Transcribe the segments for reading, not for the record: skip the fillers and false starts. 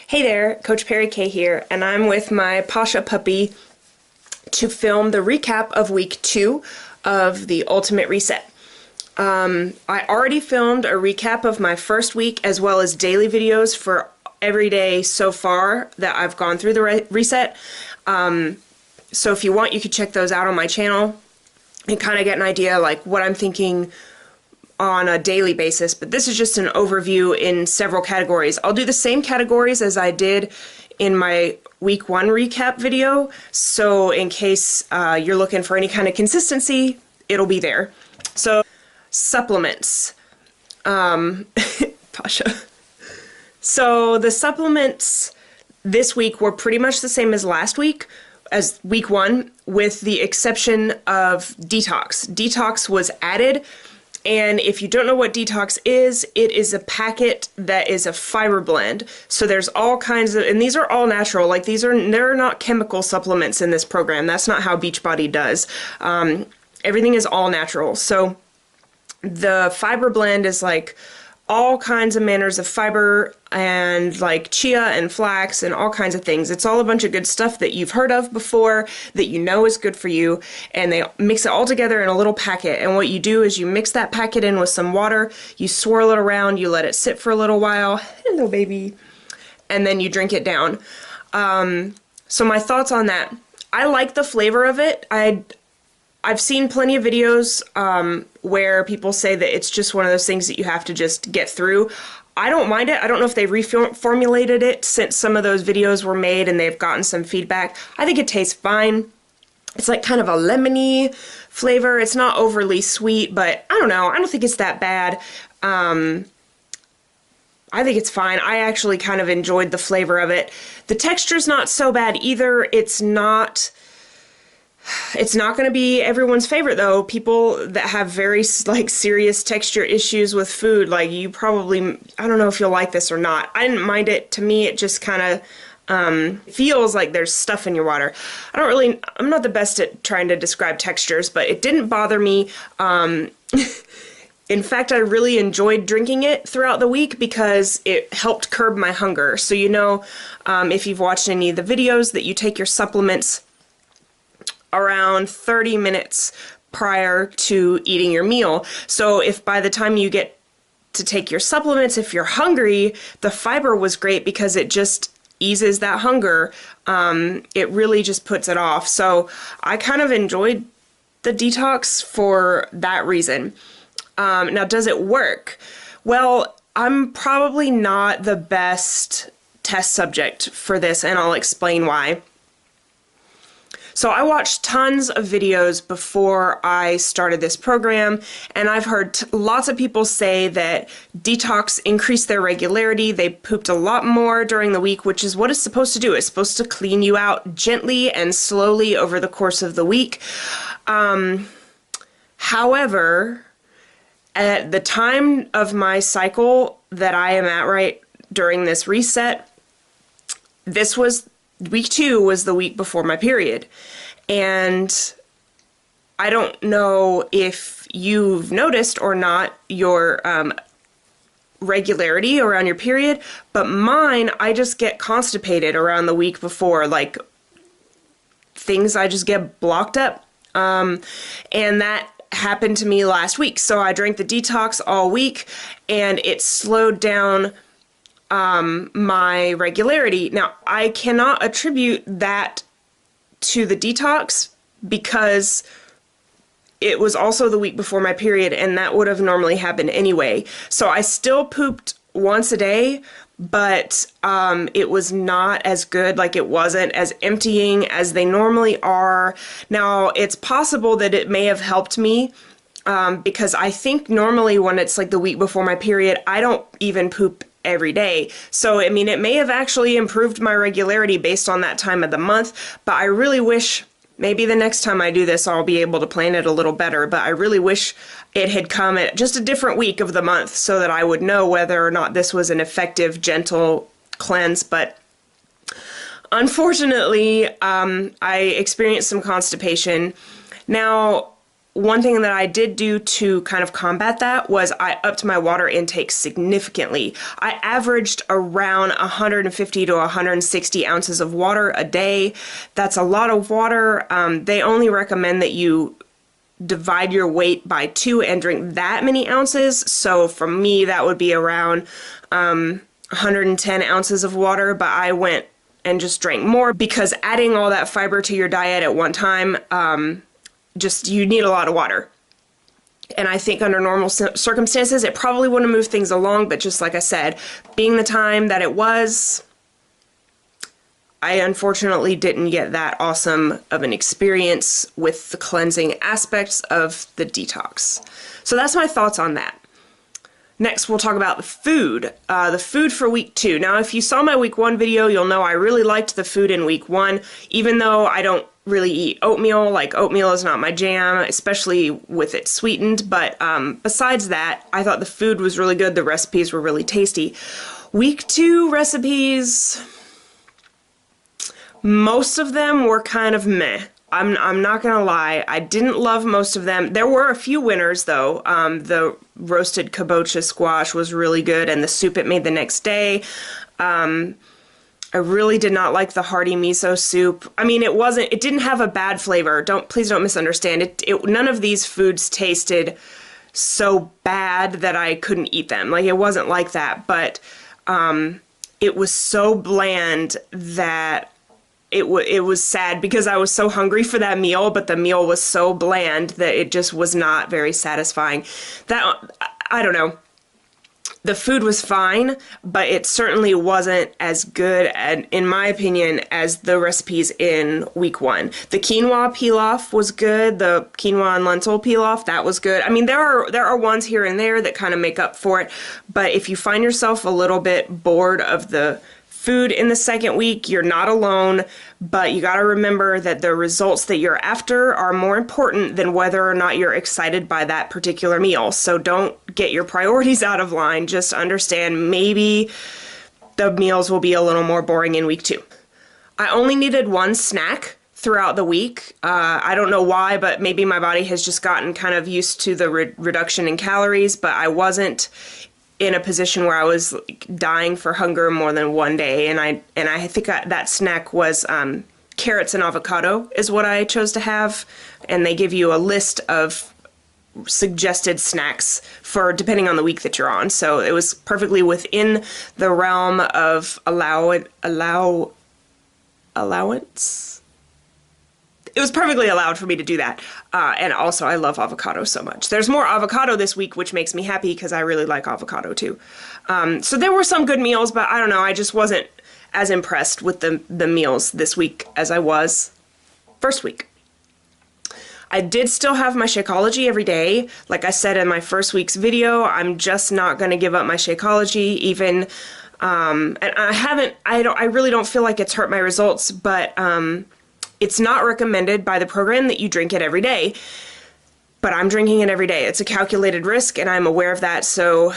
Hey there, coachperryk here, and I'm with my Pasha puppy to film the recap of week 2 of the Ultimate Reset. I already filmed a recap of my first week as well as daily videos for every day so far that I've gone through the reset. So if you want, you could check those out on my channel and kind of get an idea like what I'm thinking on a daily basis, but this is just an overview in several categories. I'll do the same categories as I did in my week 1 recap video, so in case you're looking for any kind of consistency, it'll be there. So, supplements. Pasha. So the supplements this week were pretty much the same as last week, as week 1, with the exception of detox. Detox was added. And if you don't know what detox is, it is a packet that is a fiber blend. So there's all kinds of, and these are all natural. Like there are not chemical supplements in this program. That's not how Beachbody does. Everything is all natural. So the fiber blend is like all kinds of manners of fiber and like chia and flax and all kinds of things. It's all a bunch of good stuff that you've heard of before that you know is good for you, and they mix it all together in a little packet. And what you do is you mix that packet in with some water, you swirl it around, you let it sit for a little while, hello baby, and then you drink it down. So my thoughts on that. I like the flavor of it. I've seen plenty of videos where people say that it's just one of those things that you have to just get through. I don't mind it. I don't know if they reformulated it since some of those videos were made and they've gotten some feedback. I think it tastes fine. It's like kind of a lemony flavor. It's not overly sweet, but I don't know. I don't think it's that bad. I think it's fine. I actually kind of enjoyed the flavor of it. The texture's not so bad either. It's not going to be everyone's favorite though. People that have very like serious texture issues with food, like you probably, I don't know if you'll like this or not. I didn't mind it. To me, it just kind of feels like there's stuff in your water. I'm not the best at trying to describe textures, but it didn't bother me. In fact, I really enjoyed drinking it throughout the week because it helped curb my hunger. So if you've watched any of the videos, that you take your supplements around 30 minutes prior to eating your meal. So if by the time you get to take your supplements, if you're hungry, the fiber was great because it just eases that hunger. It really just puts it off. So I kind of enjoyed the detox for that reason. Now, does it work? Well, I'm probably not the best test subject for this, and I'll explain why. So I watched tons of videos before I started this program, and I've heard lots of people say that detox increased their regularity. They pooped a lot more during the week, which is what it's supposed to do. It's supposed to clean you out gently and slowly over the course of the week. However, at the time of my cycle that I am at right during this reset, week 2 was the week before my period. And I don't know if you've noticed or not your regularity around your period, but mine, I just get constipated around the week before. Like, I just get blocked up. And that happened to me last week. So I drank the detox all week, and it slowed down my regularity. Now, I cannot attribute that to the detox because it was also the week before my period, and that would have normally happened anyway. So I still pooped once a day, but it was not as good. Like, it wasn't as emptying as they normally are. Now, it's possible that it may have helped me because I think normally when it's like the week before my period, I don't even poop every day. So, I mean, it may have actually improved my regularity based on that time of the month, but I really wish maybe the next time I do this, I'll be able to plan it a little better, but I really wish it had come at just a different week of the month so that I would know whether or not this was an effective, gentle cleanse. But unfortunately, I experienced some constipation. Now, one thing that I did do to kind of combat that was I upped my water intake significantly. I averaged around 150 to 160 ounces of water a day. That's a lot of water. They only recommend that you divide your weight by 2 and drink that many ounces. So for me, that would be around 110 ounces of water, but I went and just drank more because adding all that fiber to your diet at one time, you need a lot of water. And I think under normal circumstances, it probably wouldn't move things along, but just like I said, being the time that it was, I unfortunately didn't get that awesome of an experience with the cleansing aspects of the detox. So that's my thoughts on that. Next, we'll talk about the food. The food for week 2. Now, if you saw my week 1 video, you'll know I really liked the food in week 1, even though I don't really eat oatmeal. Like, oatmeal is not my jam, especially with it sweetened. But besides that, I thought the food was really good. The recipes were really tasty. Week 2 recipes, most of them were kind of meh. I'm not gonna lie, I didn't love most of them. There were a few winners though. The roasted kabocha squash was really good, and the soup it made the next day. I really did not like the hearty miso soup. I mean, it didn't have a bad flavor. Please don't misunderstand. None of these foods tasted so bad that I couldn't eat them. Like, it wasn't like that, but it was so bland that it was sad because I was so hungry for that meal, but the meal was so bland that it just was not very satisfying. I don't know. The food was fine, but it certainly wasn't as good, in my opinion, as the recipes in week 1. The quinoa pilaf was good. The quinoa and lentil pilaf, that was good. I mean, there are ones here and there that kind of make up for it, but if you find yourself a little bit bored of the food in the second week, you're not alone, but you got to remember that the results that you're after are more important than whether or not you're excited by that particular meal. So don't get your priorities out of line. Just understand maybe the meals will be a little more boring in week 2. I only needed one snack throughout the week. I don't know why, but maybe my body has just gotten kind of used to the reduction in calories, but I wasn't in a position where I was dying for hunger more than one day, and I think that snack was carrots and avocado is what I chose to have, and they give you a list of suggested snacks for depending on the week that you're on, so it was perfectly within the realm of allowance. It was perfectly allowed for me to do that. And also, I love avocado so much. There's more avocado this week, which makes me happy because I really like avocado too. So there were some good meals, but I don't know, I just wasn't as impressed with the meals this week as I was first week. I did still have my Shakeology every day. Like I said in my first week's video, I'm just not going to give up my Shakeology even, and I really don't feel like it's hurt my results, but it's not recommended by the program that you drink it every day, but I'm drinking it every day. It's a calculated risk, and I'm aware of that, so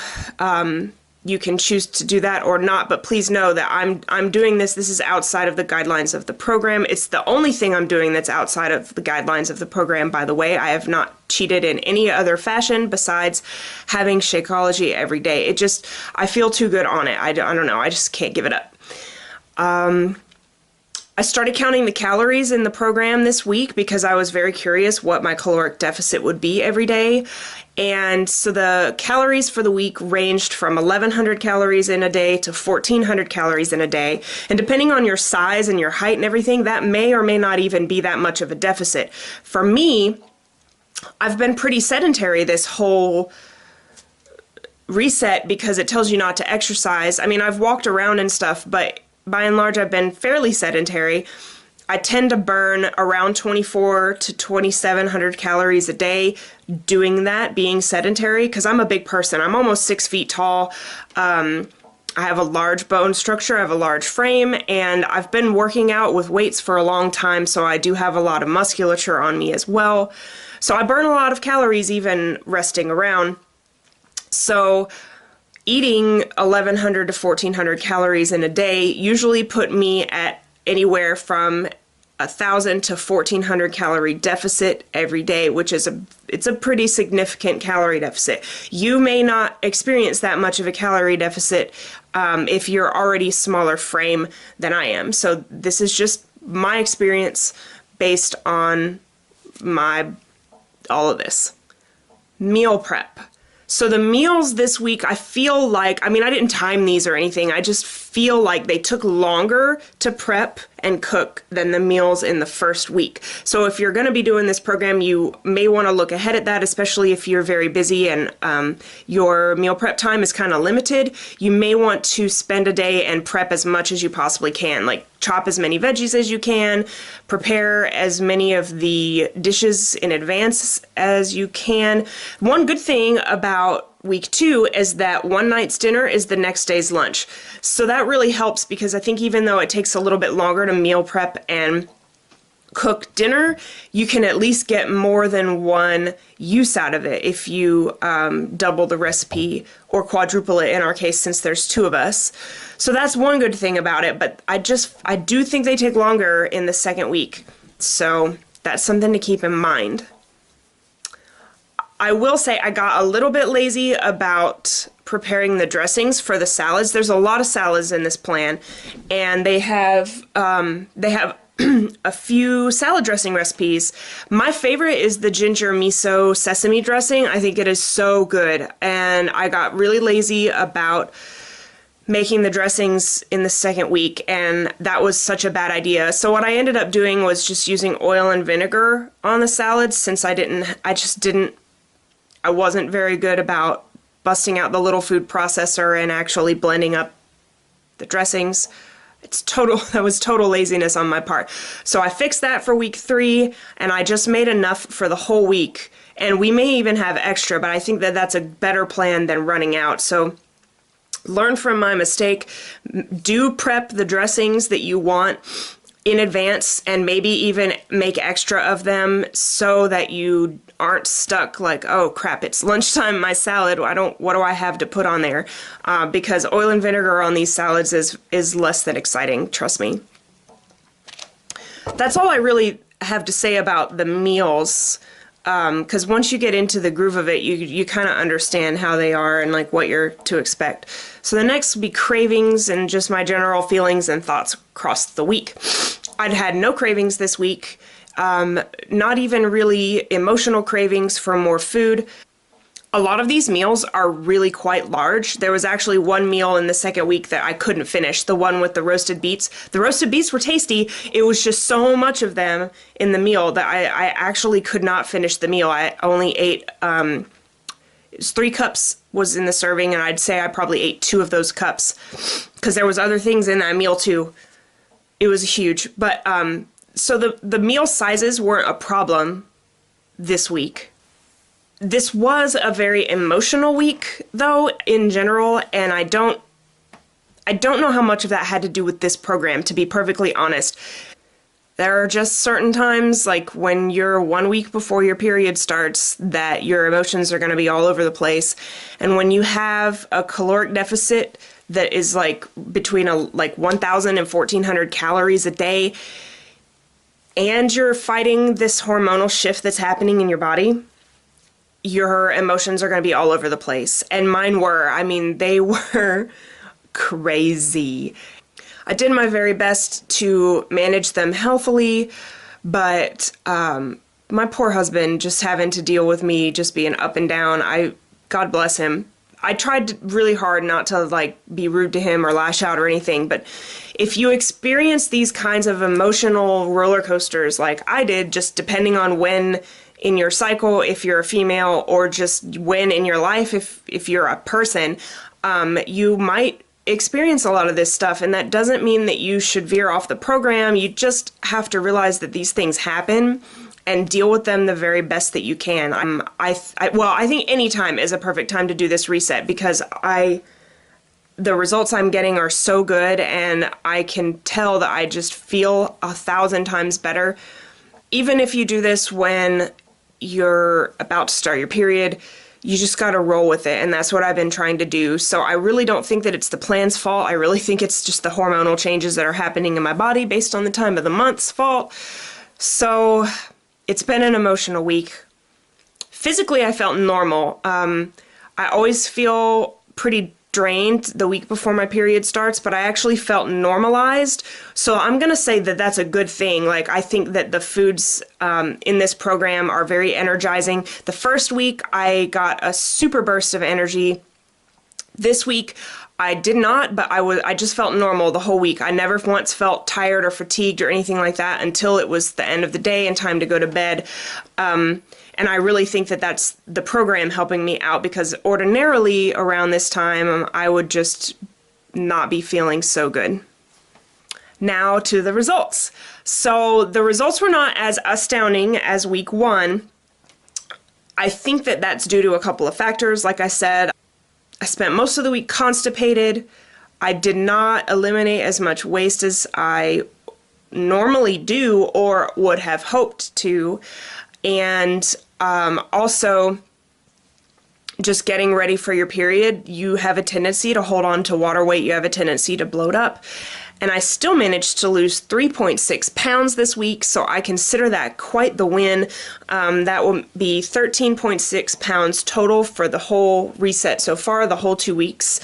you can choose to do that or not, but please know that I'm doing this. This is outside of the guidelines of the program. It's the only thing I'm doing that's outside of the guidelines of the program, by the way. I have not cheated in any other fashion besides having Shakeology every day. I feel too good on it. I don't know. I just can't give it up. I started counting the calories in the program this week because I was very curious what my caloric deficit would be every day. And so the calories for the week ranged from 1,100 calories in a day to 1,400 calories in a day. And depending on your size and your height and everything, that may or may not even be that much of a deficit. For me, I've been pretty sedentary this whole reset because it tells you not to exercise. I mean, I've walked around and stuff, but by and large, I've been fairly sedentary. I tend to burn around 2,400 to 2,700 calories a day doing that, being sedentary, because I'm a big person. I'm almost 6 feet tall. I have a large bone structure, I have a large frame, and I've been working out with weights for a long time, so I do have a lot of musculature on me as well. So I burn a lot of calories even resting around. So eating 1,100 to 1,400 calories in a day usually put me at anywhere from 1,000 to 1,400 calorie deficit every day, which is it's a pretty significant calorie deficit. You may not experience that much of a calorie deficit if you're already smaller frame than I am. So this is just my experience based on all of this. Meal prep. So the meals this week, I feel like, I didn't time these or anything. I just feel like they took longer to prep and cook than the meals in the first week. So if you're going to be doing this program, you may want to look ahead at that, especially if you're very busy and your meal prep time is kind of limited. You may want to spend a day and prep as much as you possibly can, like chop as many veggies as you can, prepare as many of the dishes in advance as you can. One good thing about week 2 is that one night's dinner is the next day's lunch. So that really helps, because I think even though it takes a little bit longer to meal prep and cook dinner, you can at least get more than one use out of it if you double the recipe or quadruple it in our case, since there's 2 of us. So that's one good thing about it, but I do think they take longer in the second week. So that's something to keep in mind. I will say I got a little bit lazy about preparing the dressings for the salads. There's a lot of salads in this plan, and they have a few salad dressing recipes. My favorite is the ginger miso sesame dressing. I think it is so good, and I got really lazy about making the dressings in the second week, and that was such a bad idea. So what I ended up doing was just using oil and vinegar on the salads, since I wasn't very good about busting out the little food processor and actually blending up the dressings. That was total laziness on my part. So I fixed that for week 3, and I just made enough for the whole week. And we may even have extra, but I think that that's a better plan than running out. So learn from my mistake. Do prep the dressings that you want in advance, and maybe even make extra of them so that you aren't stuck like, oh crap, it's lunchtime, my salad, what do I have to put on there? Because oil and vinegar on these salads is less than exciting, trust me. That's all I really have to say about the meals, because once you get into the groove of it, you kind of understand how they are and like what you're to expect. So the next will be cravings and just my general feelings and thoughts across the week. I'd had no cravings this week. Not even really emotional cravings for more food. A lot of these meals are really quite large. There was actually one meal in the second week that I couldn't finish, the one with the roasted beets. The roasted beets were tasty. It was just so much of them in the meal that I actually could not finish the meal. I only ate, 3 cups was in the serving, and I'd say I probably ate 2 of those cups, because there was other things in that meal too. It was huge. But so the meal sizes weren't a problem this week. This was a very emotional week, though, in general, and I don't know how much of that had to do with this program, to be perfectly honest. There are just certain times, like when you're 1 week before your period starts, that your emotions are going to be all over the place. And when you have a caloric deficit that is like between 1,000 and 1,400 calories a day, and you're fighting this hormonal shift that's happening in your body, your emotions are going to be all over the place. And mine were. They were crazy. I did my very best to manage them healthily, but my poor husband just having to deal with me just being up and down, God bless him. I tried really hard not to be rude to him or lash out or anything, but if you experience these kinds of emotional roller coasters like I did, just depending on when in your cycle, if you're a female, or just when in your life, if you're a person, you might experience a lot of this stuff, and that doesn't mean that you should veer off the program. You just have to realize that these things happen and deal with them the very best that you can. I think any time is a perfect time to do this reset, because the results I'm getting are so good, and I can tell that I just feel 1,000 times better. Even if you do this when you're about to start your period, you just got to roll with it, and that's what I've been trying to do. So I really don't think that it's the plan's fault. I really think it's just the hormonal changes that are happening in my body based on the time of the month's fault. So it's been an emotional week. Physically, I felt normal. I always feel pretty drained the week before my period starts, but I actually felt normalized. So I'm going to say that that's a good thing. Like, I think that the foods in this program are very energizing. The first week, I got a super burst of energy. This week, I did not, but I just felt normal the whole week. I never once felt tired or fatigued or anything like that until it was the end of the day and time to go to bed. And I really think that that's the program helping me out, because ordinarily around this time, I would just not be feeling so good. Now to the results. So the results were not as astounding as week 1. I think that that's due to a couple of factors. Like I said, I spent most of the week constipated. I did not eliminate as much waste as I normally do or would have hoped to. And also, just getting ready for your period, you have a tendency to hold on to water weight. You have a tendency to bloat up. And I still managed to lose 3.6 pounds this week, so I consider that quite the win. That will be 13.6 pounds total for the whole reset so far, the whole 2 weeks.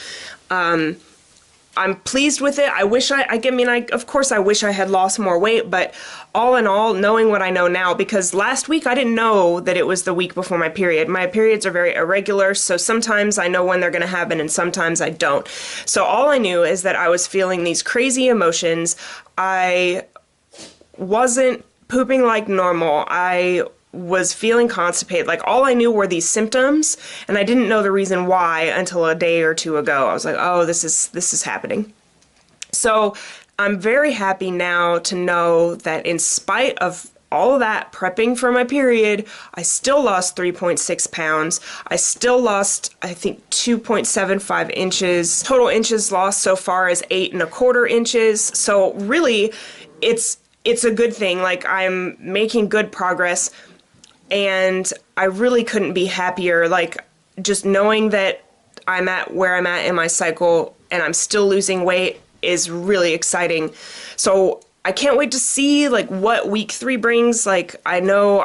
I'm pleased with it. I wish of course I wish I had lost more weight, but all in all, knowing what I know now, because last week I didn't know that it was the week before my period. My periods are very irregular, so sometimes I know when they're going to happen and sometimes I don't. So all I knew is that I was feeling these crazy emotions. I wasn't pooping like normal. I was feeling constipated. Like, all I knew were these symptoms, and I didn't know the reason why until a day or two ago. I was like, oh, this is happening. So I'm very happy now to know that in spite of all of that prepping for my period, I still lost 3.6 pounds. I still lost, I think, 2.75 inches. Total inches lost so far is 8.25 inches. So really, it's a good thing. Like, I'm making good progress. And I really couldn't be happier, like, just knowing that I'm at where I'm at in my cycle and I'm still losing weight is really exciting. So I can't wait to see, like, what week 3 brings. Like, I know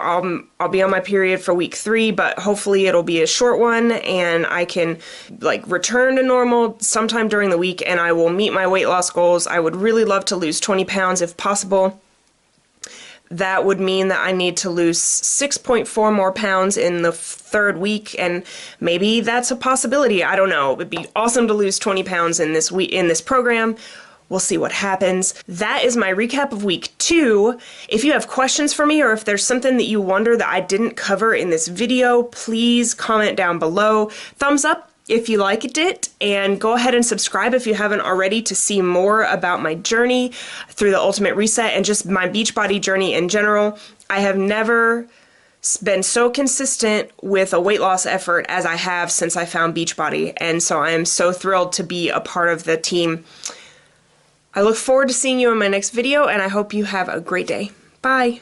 I'll be on my period for week 3, but hopefully it'll be a short one and I can, like, return to normal sometime during the week and I will meet my weight loss goals. I would really love to lose 20 pounds if possible. That would mean that I need to lose 6.4 more pounds in the 3rd week, and maybe that's a possibility. I don't know. It'd be awesome to lose 20 pounds in this week in this program. We'll see what happens. That is my recap of week 2. If you have questions for me, or if there's something that you wonder that I didn't cover in this video, please comment down below. Thumbs up if you liked it, and go ahead and subscribe if you haven't already to see more about my journey through the Ultimate Reset and just my Beachbody journey in general. I have never been so consistent with a weight loss effort as I have since I found Beachbody, and so I am so thrilled to be a part of the team. I look forward to seeing you in my next video, and I hope you have a great day. Bye!